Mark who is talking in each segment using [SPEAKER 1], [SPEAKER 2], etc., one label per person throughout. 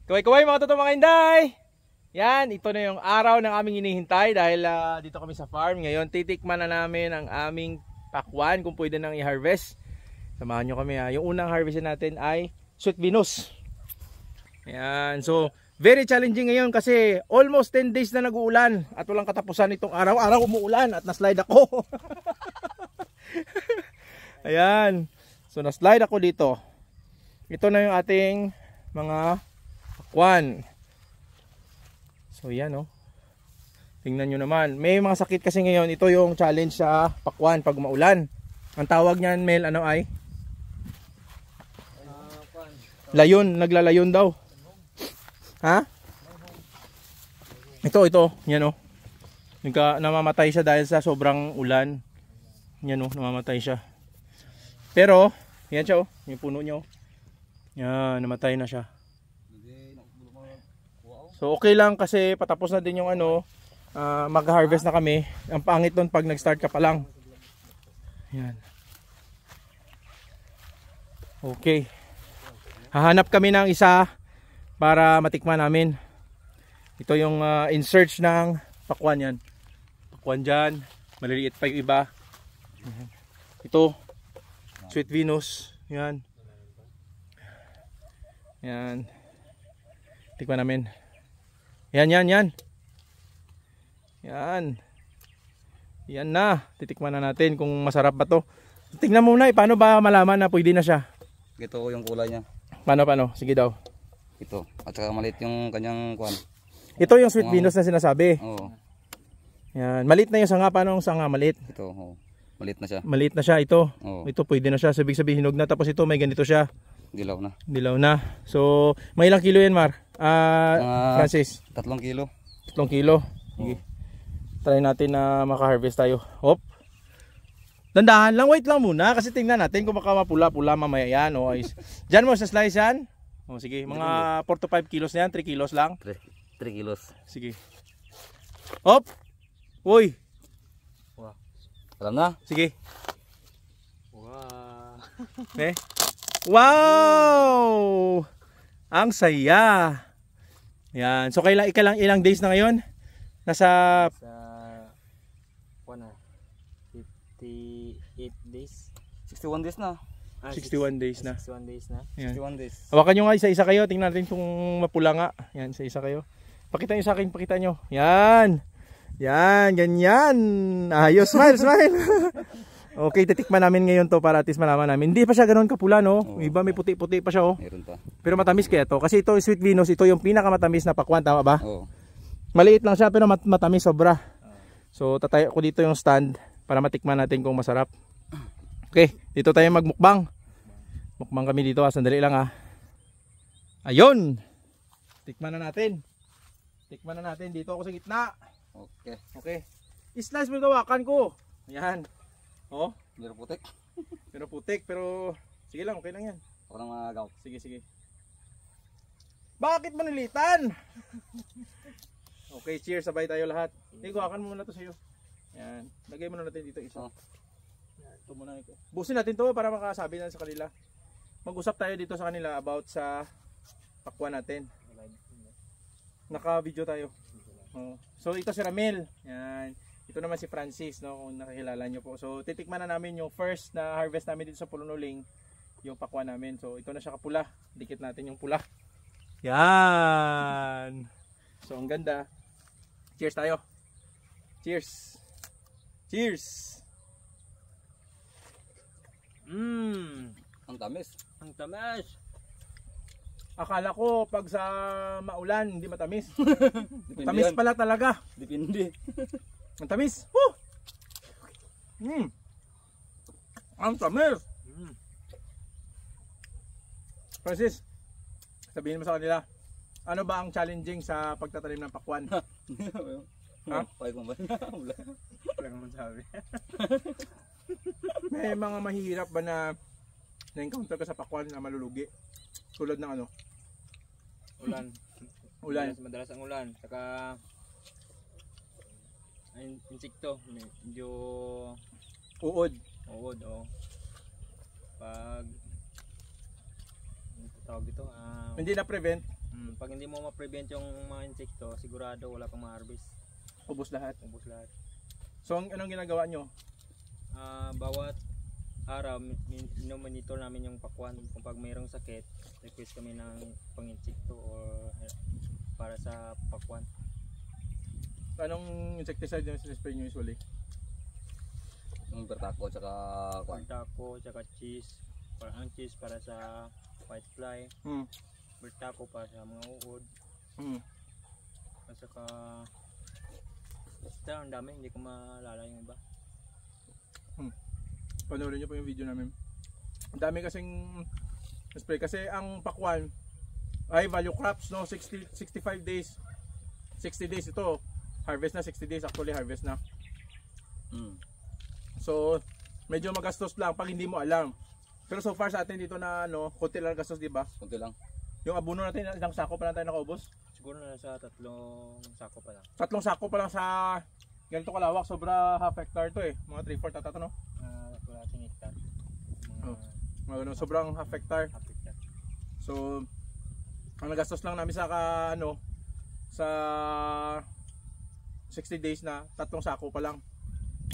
[SPEAKER 1] Kaway-kaway mga totoong mga Inday! Yan, ito na yung araw ng aming hinihintay dahil dito kami sa farm. Ngayon titikman na namin ang aming pakwan kung pwede nang i-harvest. Samahan nyo kami ha. Yung unang harvestin natin ay Sweet Venus. Yan, so very challenging ngayon kasi almost 10 days na nag-uulan at walang katapusan itong araw-araw umuulan at na-slide ako. Ayan, so na-slide ako dito. Ito na yung ating mga pakwan. So yan oh. Tingnan nyo naman. May mga sakit kasi ngayon. Ito yung challenge sa pakwan pag maulan. Ang tawag niyan, Mel, ano ay? Layon. Naglalayon daw. Ha? Ito. Yan oh. Namamatay siya dahil sa sobrang ulan. Yan oh, namamatay siya. Pero, yan siya oh. Yung puno niya oh. Yan, namatay na siya. So okay lang kasi patapos na din yung ano, mag-harvest na kami. Ang pangit nun pag nag-start ka pa lang. Yan. Okay. Hahanap kami ng isa para matikman namin. Ito yung in search ng pakwan yan. Pakwan dyan. Maliliit pa yung iba. Ito. Sweet Venus. Yan. Yan. Tikman namin. Yan. Yan na. Titikman na natin kung masarap ba to. Tingnan muna paano ba malaman na pwede na siya?
[SPEAKER 2] Ito yung kulay niya.
[SPEAKER 1] Paano? Sige daw.
[SPEAKER 2] Ito. At saka maliit yung kanyang kuwan.
[SPEAKER 1] Ito yung Sweet Venus na sinasabi.
[SPEAKER 2] Oo.
[SPEAKER 1] Yan. Maliit na yung sanga. Paano ang sanga? Maliit?
[SPEAKER 2] Ito. Oo. Maliit na siya.
[SPEAKER 1] Maliit na siya. Ito.
[SPEAKER 2] Oo.
[SPEAKER 1] Ito pwede na siya. Sabi hinog na. Tapos ito may ganito siya.
[SPEAKER 2] Dilaw na.
[SPEAKER 1] Dilaw na. So may ilang kilo yan, Mar? Francis?
[SPEAKER 2] 3 kilo.
[SPEAKER 1] 3 kilo. Sige. Try natin na maka-harvest tayo. Hop. Dandahan lang, wait lang muna kasi tingnan natin kung baka mapula-pula mamaya yan. O, diyan mo sa slice yan. O, sige, mga 4 to 5 kilos na yan, 3 kilos lang.
[SPEAKER 2] 3 kilos.
[SPEAKER 1] Sige. Hop. Uy.
[SPEAKER 2] Wow. Alam na?
[SPEAKER 1] Sige. Wow. Eh? Wow! Ang saya. Yan. So ilang days na ngayon? Nasa
[SPEAKER 3] 58 days.
[SPEAKER 2] 61 days na.
[SPEAKER 1] 61 days na.
[SPEAKER 3] 61 days na.
[SPEAKER 1] Yan.
[SPEAKER 2] 61 days.
[SPEAKER 1] Hawakan nyo nga isa-isa kayo. Tingnan natin kung mapula nga. Yan, isa-isa kayo. Pakita nyo sa akin, pakita nyo. Yan. Yan, ganyan. Ayos, smile. Okay, titikman namin ngayon to para at least malaman namin. Hindi pa siya ganoon kapula, no? Iba may puti-puti pa siya, oh.
[SPEAKER 2] Meron pa.
[SPEAKER 1] Pero matamis kaya to. Kasi ito, Sweet Venus, ito yung pinakamatamis na pakwan, tama ba?
[SPEAKER 2] Oo.
[SPEAKER 1] Maliit lang siya pero matamis sobra. So tatayo ko dito yung stand para matikman natin kung masarap. Okay, dito tayo magmukbang. Mukbang kami dito, sandali lang ha. Ayun. Tikman na natin. Dito ako sa gitna. Okay. I-slice mo gawakan ko. Ayan. Oh,
[SPEAKER 2] Meron putik.
[SPEAKER 1] pero sige lang, okay lang yan.
[SPEAKER 2] Ako nang magaw.
[SPEAKER 1] Sige. Bakit manilitan? Okay, cheers, sabay tayo lahat. Gawakan mo muna to sa'yo. Yan. Lagay mo na natin dito isa. Ito muna ito. Busin natin to para makasabi na sa kanila. Mag-usap tayo dito sa kanila about sa pakwan natin. Naka-video tayo. So ito si Ramil. Yan. Ito naman si Francis, no, kung nakikilala nyo po. So titikman na namin yung first na harvest namin dito sa Pulunuling, yung pakwan namin. So ito na siya kapula. Dikit natin yung pula. Yan. So ang ganda. Cheers tayo. Cheers.
[SPEAKER 2] Ang tamis.
[SPEAKER 1] Akala ko pag sa maulan hindi matamis. Tamis pala talaga.
[SPEAKER 2] Depende.
[SPEAKER 1] Ang tamis. Woo! Ang tamis. Francis, sabihin mo sa kanila, ano ba ang challenging sa pagtatanim ng pakwan? Ha?
[SPEAKER 2] Pwede mo ba?
[SPEAKER 1] Wala naman sabi. May mga mahihirap ba na na-encounter ka sa pakwan na malulugi? Tulad ng ano? Ulan.
[SPEAKER 3] Madalas ang ulan. Saka ay insekto, medyo
[SPEAKER 1] Uod.
[SPEAKER 3] oh. Pag tawag dito,
[SPEAKER 1] Hindi na prevent.
[SPEAKER 3] pag hindi mo ma-prevent yung mga insekto, sigurado wala kang ma-harvest.
[SPEAKER 1] Ubos lahat.
[SPEAKER 3] Ubos lahat.
[SPEAKER 1] So anong ginagawa nyo?
[SPEAKER 3] Bawat araw, monitor namin yung pakwan. Kung pag mayroong sakit, request kami ng pang-insekto or para sa pakwan.
[SPEAKER 1] Anong insecticide yung spray nyo usually?
[SPEAKER 2] Yung bertako tsaka kwan.
[SPEAKER 3] Bertako, tsaka cheese. Ang cheese para sa whitefly. Bertako para sa mga uod. At saka basta ang dami, hindi ko maalala yung iba.
[SPEAKER 1] Panoorin nyo po yung video namin. Ang dami kasing spray kasi ang pakwan ay value crops, no? 65 days. 60 days ito. Harvest na, 60 days actually harvest na. So medyo magastos lang pag hindi mo alam. Pero so far sa atin dito na ano, konti lang gastos, di ba?
[SPEAKER 2] Kunti lang.
[SPEAKER 1] Yung abono natin, ilang sako pa lang tayo nakaubos?
[SPEAKER 3] Siguro na sa 3 sako pa lang.
[SPEAKER 1] 3 sako pa lang sa ganito kalawak, sobra half hectare to eh. Mga 3/4 ata to, no?
[SPEAKER 3] Kalating hektar.
[SPEAKER 1] Mga ganun, sobrang half hectare.
[SPEAKER 3] Half hectar.
[SPEAKER 1] So ang nagastos lang namin sa sa 60 days na 3 sako pa lang.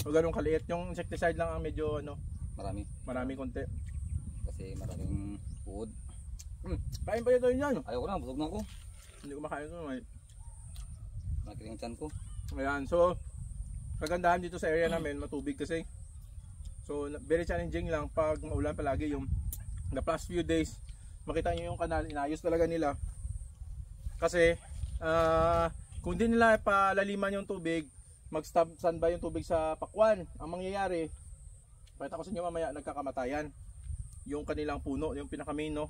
[SPEAKER 1] So ganun kaliit. Yung insecticide lang ang medyo ano, marami konti.
[SPEAKER 2] Kasi maraming food.
[SPEAKER 1] Kain pa yun yan.
[SPEAKER 2] Ayaw ko na, busog na ako.
[SPEAKER 1] Hindi ko makain ito.
[SPEAKER 2] Nakiling tiyan ko.
[SPEAKER 1] Ayan, so kagandahan dito sa area namin, matubig kasi. So very challenging lang pag maulan palagi. Yung the past few days, makita nyo yung kanal, inayos talaga nila. Kasi kung di nila palaliman yung tubig, mag-standby yung tubig sa pakwan, ang mangyayari, pakita ko sa inyo mamaya, nagkakamatayan yung kanilang puno, yung pinaka-main, no?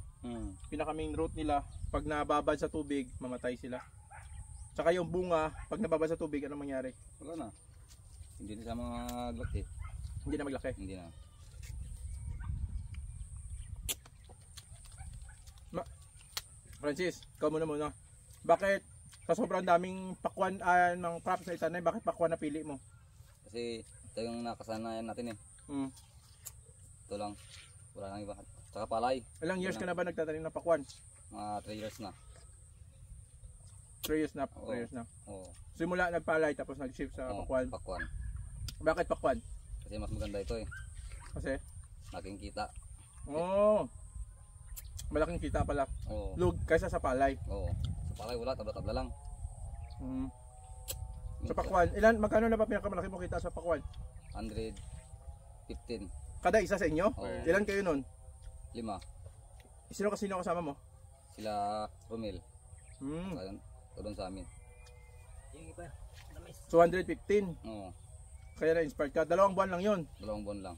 [SPEAKER 1] Pinaka-main root nila, pag nababad sa tubig, mamatay sila. Tsaka yung bunga, pag nababad sa tubig, anong mangyari?
[SPEAKER 2] Wala na. Hindi na sa mga glati.
[SPEAKER 1] Hindi na maglaki.
[SPEAKER 2] Hindi na.
[SPEAKER 1] Francis, ikaw muna. Bakit sa sobrang daming pakwan ng crops na itanay, bakit pakwan na pili mo?
[SPEAKER 2] Kasi ito yung nakasanayan natin eh. Ito lang. Wala nang iba. Tsaka palay.
[SPEAKER 1] Ilang years ka na ba nagtatanim ng pakwan?
[SPEAKER 2] Mga 3 years na.
[SPEAKER 1] 3 years na.
[SPEAKER 2] Oo.
[SPEAKER 1] 3 years na.
[SPEAKER 2] Oo.
[SPEAKER 1] Simula nagpalay tapos nag-shift sa pakwan.
[SPEAKER 2] Pakwan.
[SPEAKER 1] Bakit pakwan?
[SPEAKER 2] Kasi mas maganda ito eh.
[SPEAKER 1] Kasi?
[SPEAKER 2] Malaking kita.
[SPEAKER 1] Malaking kita pala.
[SPEAKER 2] Oo.
[SPEAKER 1] Lug kaysa sa palay.
[SPEAKER 2] Oo. Sa palay wala, tabla-tabla lang.
[SPEAKER 1] Sa pakwan, magkano na ba pinakamalaki mo kita sa pakwan?
[SPEAKER 2] 115.
[SPEAKER 1] Kada isa sa inyo?
[SPEAKER 2] Oo.
[SPEAKER 1] Ilan kayo nun?
[SPEAKER 2] 5.
[SPEAKER 1] Sino kasama mo?
[SPEAKER 2] Sila Romel.
[SPEAKER 1] Hmm.
[SPEAKER 2] Ito doon sa amin.
[SPEAKER 3] Yung iba,
[SPEAKER 1] So 115.
[SPEAKER 2] Oo.
[SPEAKER 1] Kaya na-inspired ka. 2 buwan lang yun.
[SPEAKER 2] 2 buwan lang.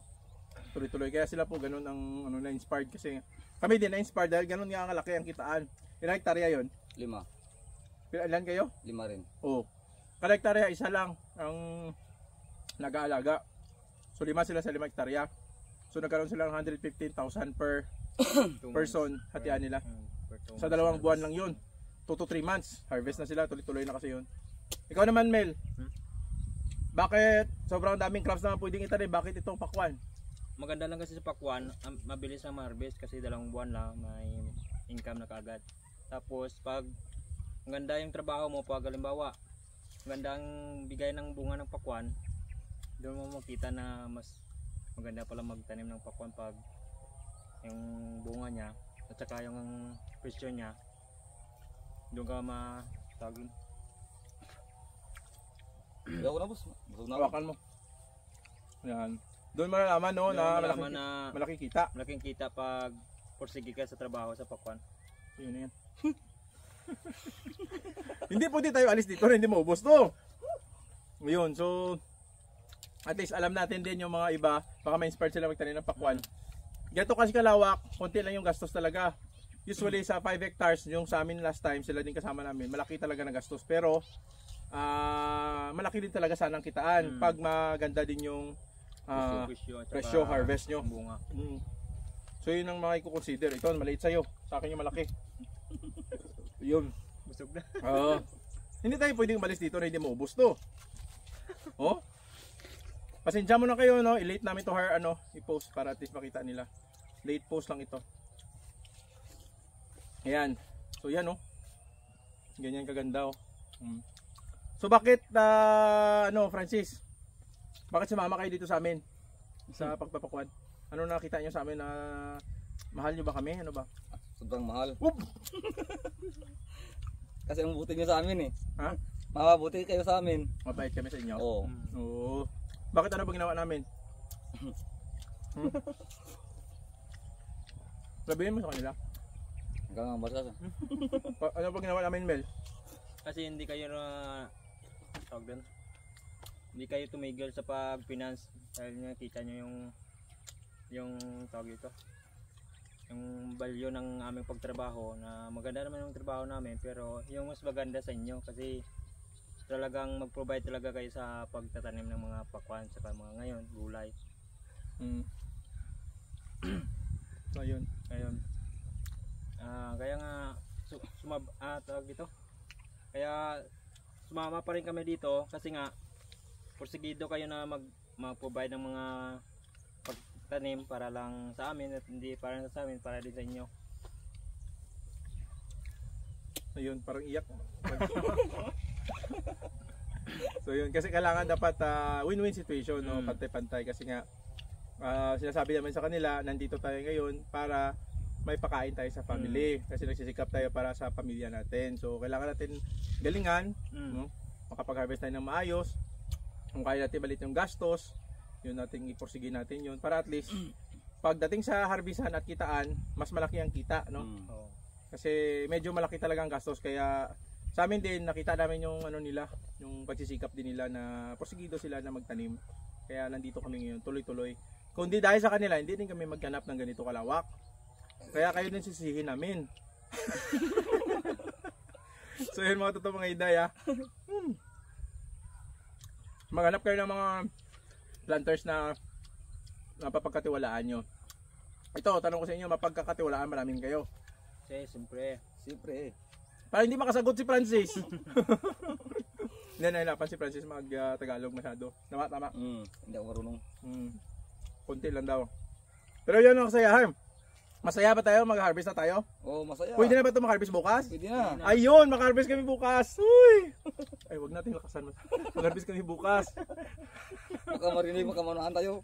[SPEAKER 1] Tuloy-tuloy. Kaya sila po ganun ang na-inspired kasi kami din na-inspired dahil ganun nga ang laki ang kitaan. Ilang hektarya yun?
[SPEAKER 2] 5.
[SPEAKER 1] Ilan kayo?
[SPEAKER 2] 5 rin.
[SPEAKER 1] Oo. Kada hektarya, isa lang ang nag-aalaga. So 5 sila sa 5 hektarya. So nagkaroon sila ng 115,000 per person. Hatian nila. Sa 2 buwan lang yun. 2 to 3 months. Harvest na sila. Tuloy-tuloy na kasi yun. Ikaw naman, Mel. Bakit sobrang daming crops na pwedeng itanim? Bakit itong pakwan?
[SPEAKER 3] maganda lang kasi sa pakwan, mabilis ang harvest kasi 2 buwan lang may income na kaagad. Tapos pag maganda yung trabaho mo, pag halimbawa maganda ang bigay ng bunga ng pakwan, doon mo makita na mas maganda pala magtanim ng pakwan pag yung bunga niya at saka yung presyo niya doon ka matagin.
[SPEAKER 2] Ayaw ko na boss, busog na ako.
[SPEAKER 1] Hawakan mo. Yan. Doon malalaman no,
[SPEAKER 3] Doon
[SPEAKER 1] na
[SPEAKER 3] malalaman na
[SPEAKER 1] malaking kita.
[SPEAKER 3] malaking kita pag porsige ka sa trabaho sa pakwan.
[SPEAKER 1] Yun na yan. Hindi pwede tayo alis dito na hindi maubos to. Yun, so at least alam natin din yung mga iba, baka ma-inspire sila magtanim ng pakwan. Ganito kasi kalawak, konti lang yung gastos talaga. Usually sa 5 hectares, yung sa amin last time, sila din kasama namin, malaki talaga na gastos. Pero malaki din talaga sanang kitaan pag maganda din yung presyo harvest nyo.
[SPEAKER 3] Bunga.
[SPEAKER 1] So yun ang mga i-consider. Ito, maliit sa'yo. Sa akin yung malaki. Yun.
[SPEAKER 3] Busog na.
[SPEAKER 1] Hindi tayo pwedeng umalis dito na hindi maubos to. Oh? Pasensya mo na kayo, no? I-late namin to i-post para at least makita nila. Late post lang ito. Ayan. So yan, no? Ganyan kaganda oh. So bakit Francis? Bakit sumama kayo dito sa amin? Sa pagpapakuan? Ano nakita niyo sa amin na mahal niyo ba kami? Ano ba?
[SPEAKER 2] Sobrang mahal.
[SPEAKER 1] Whoop!
[SPEAKER 2] Kasi ang buti niyo sa amin eh.
[SPEAKER 1] Ha?
[SPEAKER 2] Mabuti kayo sa amin.
[SPEAKER 1] Mabait kami sa inyo?
[SPEAKER 2] Oo.
[SPEAKER 1] Oo. Bakit ano ba ginawa namin? Sabihin mo sa kanila.
[SPEAKER 2] Hanggang ang basas.
[SPEAKER 1] Ano ba ginawa namin, Mel?
[SPEAKER 3] Kasi hindi kayo na tawag doon. Hindi kayo tumigil sa pag-finance dahil nakita nyo yung tawag ito. Yung value ng aming pagtrabaho na maganda naman yung trabaho namin pero yung mas maganda sa inyo kasi talagang mag-provide talaga kayo sa pagtatanim ng mga pakwan sa mga ngayon, gulay.
[SPEAKER 1] Ayun.
[SPEAKER 3] Kaya nga tawag dito. Kaya sumama pa rin kami dito kasi nga porsigido kayo na mag-provide ng mga pagtanim para lang sa amin at hindi para sa amin, para din sa inyo.
[SPEAKER 1] Ayun, parang iyak. So yun, kasi kailangan dapat win-win situation, no? Pantay-pantay kasi nga sinasabi naman sa kanila, nandito tayo ngayon para may pakain tayo sa family kasi nagsisikap tayo para sa pamilya natin. So kailangan natin galingan, no? Makapag-harvest tayo ng maayos. Kung kaya natin balit yung gastos, yun natin iporsige natin yun para at least pagdating sa harvestan at kitaan, mas malaki ang kita, no? Kasi medyo malaki talaga ang gastos kaya sa amin din nakita namin yung nila, yung pagsisikap din nila na porsigido sila na magtanim. Kaya nandito kami ngayon, tuloy-tuloy. Kung di dahil sa kanila, hindi din kami maghanap ng ganito kalawak. Kaya kayo din sisihin namin. So yun mga totoo mga iday maghanap kayo ng mga planters na mapapagkatiwalaan nyo. Ito, tanong ko sa inyo, mapagkakatiwalaan maraming kayo.
[SPEAKER 3] Kasi siyempre
[SPEAKER 1] Para hindi makasagot si Francis. Hindi, nahirapan si Francis mag-Tagalog masyado. Tama?
[SPEAKER 2] Hindi ako marunong.
[SPEAKER 1] Kunti lang daw. Pero yun ang kasayahan. Masaya ba tayo? Mag-harvest na tayo?
[SPEAKER 2] Oo, masaya.
[SPEAKER 1] Pwede na ba ito mag-harvest bukas?
[SPEAKER 2] Pwede na.
[SPEAKER 1] Ayun, mag-harvest kami bukas. Uy! Ay, wag natin lakasan. Mag-harvest kami bukas.
[SPEAKER 2] Baka marinig, baka maunahan tayo.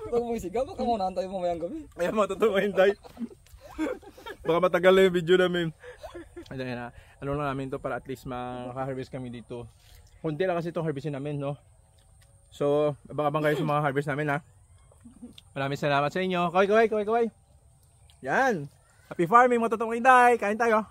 [SPEAKER 2] Pag mo isigaw, baka maunahan tayo mamayang gabi.
[SPEAKER 1] Ayan, matutuwa hinday. Baka matagal na yung video namin. Ayan, ano lang namin to para at least maka-harvest kami dito. Kunti lang kasi itong harvestin namin, no? So, abang-abang kayo sa mga harvest namin, ha? Maraming salamat sa inyo. Kaway. Yan. Happy farming, mga totoong hinday. Kain tayo.